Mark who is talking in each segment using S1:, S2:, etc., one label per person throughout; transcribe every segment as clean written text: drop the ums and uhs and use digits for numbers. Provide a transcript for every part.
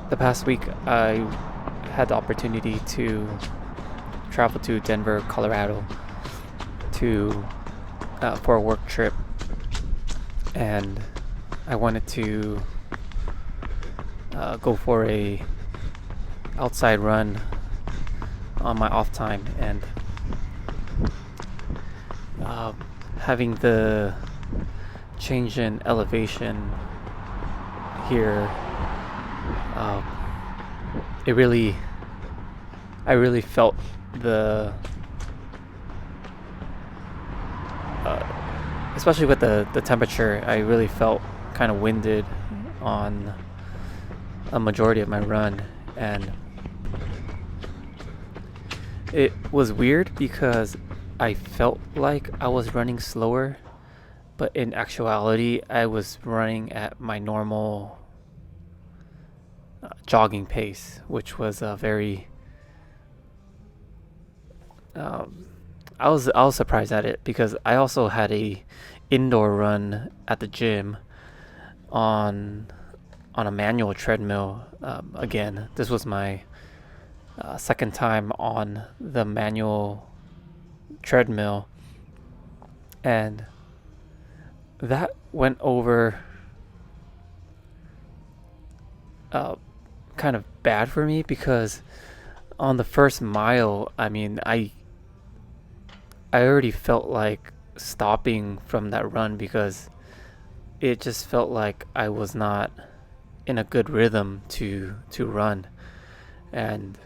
S1: The past week, I had the opportunity to travel to Denver, Colorado, to for a work trip, and I wanted to go for a outside run on my off time, and uh, having the change in elevation here, uh, it really, I really felt the, especially with the temperature, I really felt kind of winded on a majority of my run, and it was weird because I felt like I was running slower, but in actuality, I was running at my normal jogging pace, which was a very um, I was surprised at it because I also had a indoor run at the gym on on a manual treadmill. Again, this was my second time on the manual treadmill, and that went over uh, kind of bad for me because on the first mile, I mean, I already felt like stopping from that run because it just felt like I was not in a good rhythm to run. And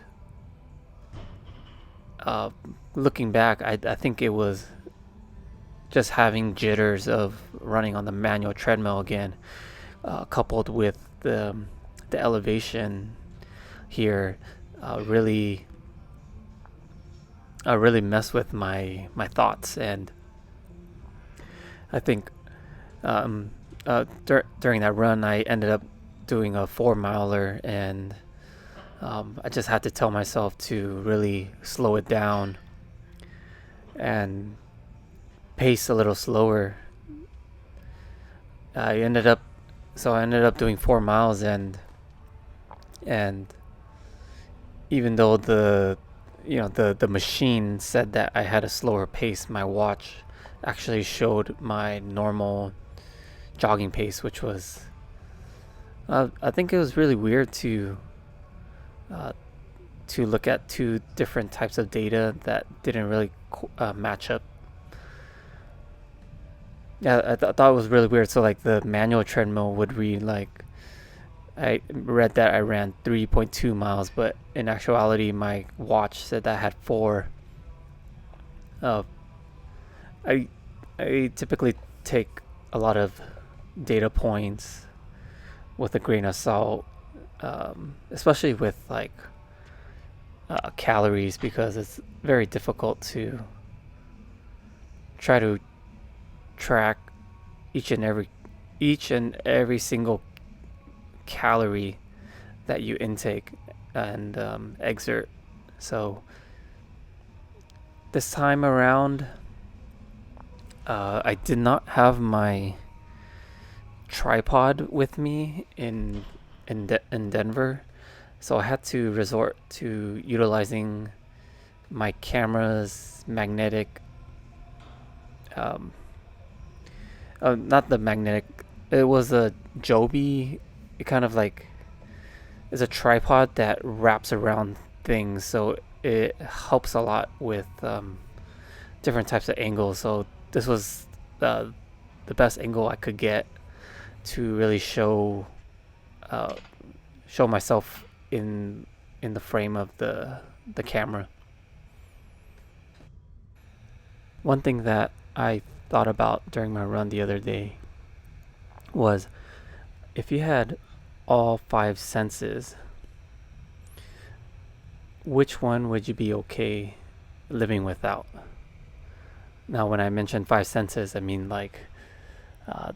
S1: uh, looking back, I think it was just having jitters of running on the manual treadmill again, coupled with the elevation here, really really messed with my thoughts. And I think during that run, I ended up doing a 4 miler, and I just had to tell myself to really slow it down and pace a little slower. I ended up I ended up doing 4 miles, and even though the machine said that I had a slower pace, my watch actually showed my normal jogging pace, which was I think it was really weird uh, to look at two different types of data that didn't really match up. Yeah, thought it was really weird. So like the manual treadmill would read like I read that I ran 3.2 miles, but in actuality, my watch said that I had four. Uh, I I typically take a lot of data points with a grain of salt, especially with like calories, because it's very difficult to try to track each and every each and every single calorie that you intake and exert. So this time around, I did not have my tripod with me in Denver, so I had to resort to utilizing my camera's magnetic, um, not the magnetic. It was a Joby. It kind of like is a tripod that wraps around things, so it helps a lot with different types of angles. So this was uh, the best angle I could get to really uh, show myself in the frame of the camera. One thing that I thought about during my run the other day was if you had all five senses, which one would you be okay living without? Now, when I mention five senses, I mean like uh,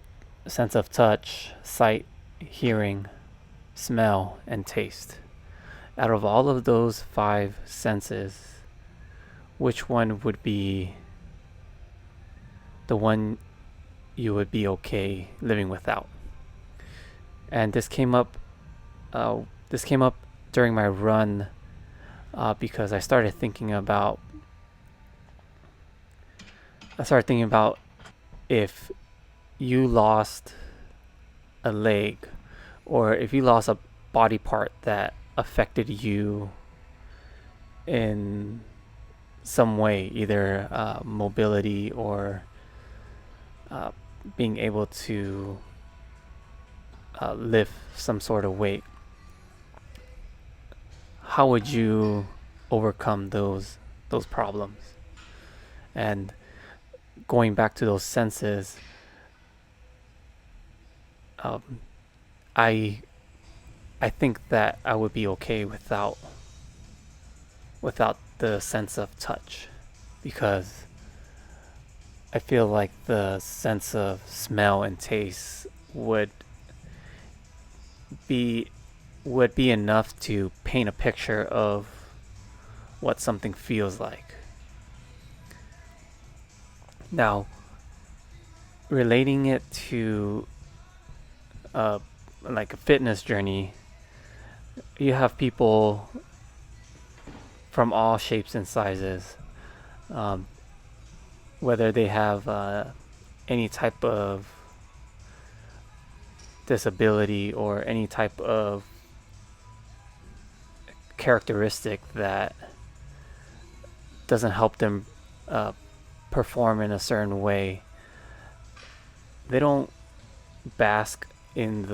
S1: sense of touch, sight, hearing, smell, and taste. Out of all of those five senses, which one would be the one you would be okay living without? And this came up this came up during my run because I started thinking about if you lost a leg or if you lost a body part that affected you in some way, either mobility or uh, being able to lift some sort of weight, how would you overcome those problems? And going back to those senses, um, I I think that I would be okay without the sense of touch, because I feel like the sense of smell and taste be would be enough to paint a picture of what something feels like. Now, relating it to uh, like a fitness journey, you have people from all shapes and sizes, um, whether they have any type of disability or any type of characteristic that doesn't help them uh, perform in a certain way. They don't bask in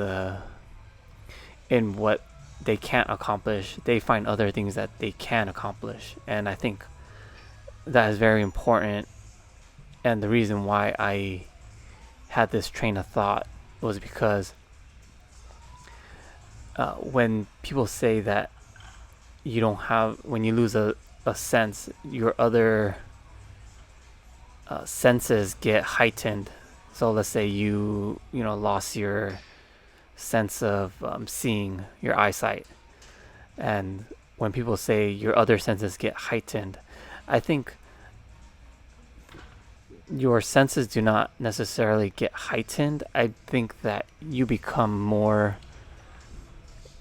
S1: what they can't accomplish. They find other things that they can accomplish, and I think that is very important. And the reason why I had this train of thought was because when people say that when you lose a sense, your other senses get heightened. So let's say you lost your sense of seeing, your eyesight, and when people say your other senses get heightened, I think your senses do not necessarily get heightened. I think that you become more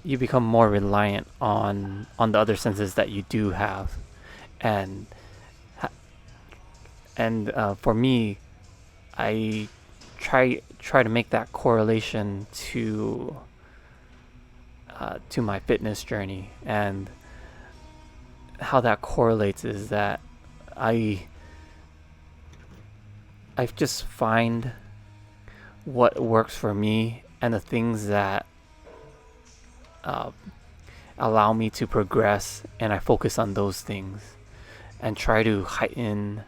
S1: reliant on the other senses that you do have, and for me, I try to make that correlation to my fitness journey. And how that correlates is that I just find what works for me and the things that uh, allow me to progress, and I focus on those things and try to heighten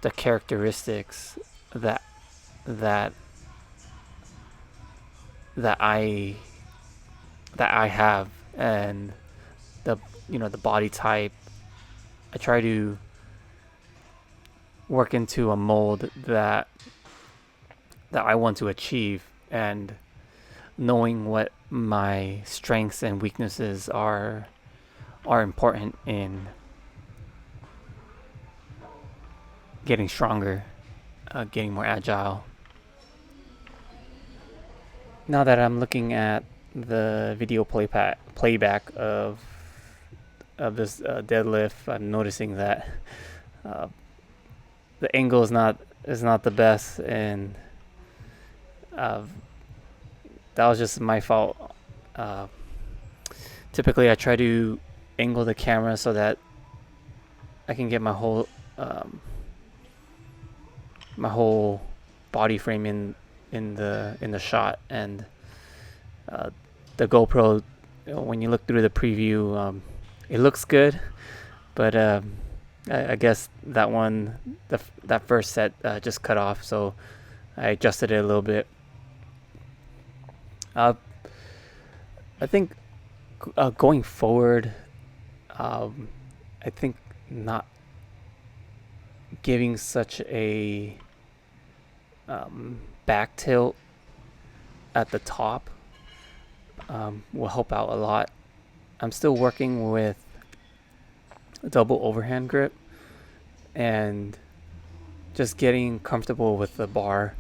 S1: the characteristics that that that I have, and the body type. I try to work into a mold that I want to achieve, and knowing what my strengths and weaknesses are important in getting stronger, getting more agile. Now that I'm looking at the video playback of this deadlift, I'm noticing that uh, the angle is not the best, and uh, that was just my fault. Uh, Typically, I try to angle the camera so that I can get my whole body frame in the shot, and the GoPro, when you look through the preview, it looks good, but I guess that first set just cut off, so I adjusted it a little bit. I think going forward, I think not giving such a back tilt at the top will help out a lot. I'm still working with double overhand grip and just getting comfortable with the bar.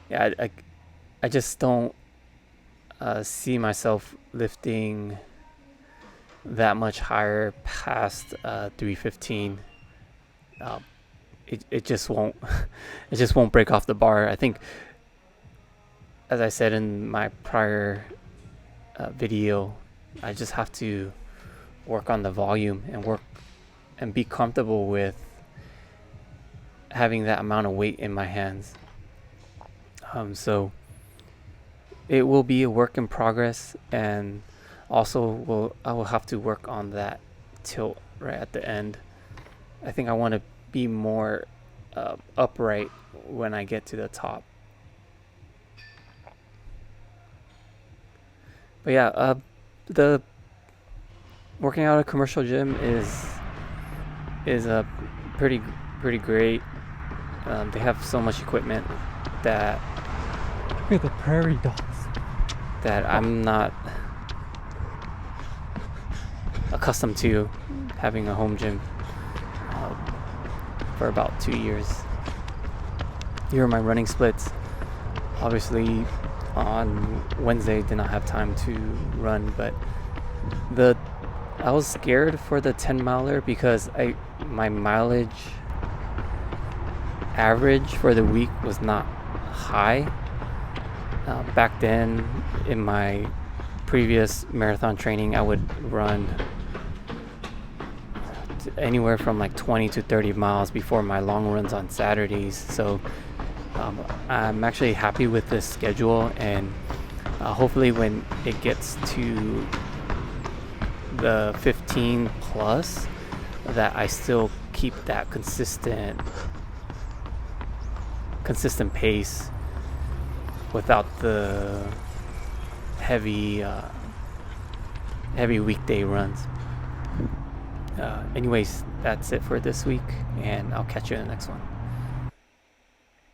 S1: Yeah, I just don't see myself lifting that much higher past 315. Um, it just won't it just won't break off the bar. I think, as I said in my prior video, I just have to work on the volume and work and be comfortable with having that amount of weight in my hands. So it will be a work in progress, and also I will have to work on that tilt right at the end. I think I want to be more upright when I get to the top. But yeah, the working out at a commercial gym is a pretty great. They have so much equipment that
S2: Look at the prairie dogs.
S1: that I'm not accustomed to having a home gym for about 2 years. Here are my running splits. Obviously, on Wednesday did not have time to run, but I was scared for the 10 miler because my mileage average for the week was not high. Back then, in my previous marathon training, I would run anywhere from like 20 to 30 miles before my long runs on Saturdays. So I'm actually happy with this schedule, and hopefully when it gets to the 15 plus, that I still keep that consistent pace without the heavy weekday runs. Anyways, that's it for this week, and I'll catch you in the next one.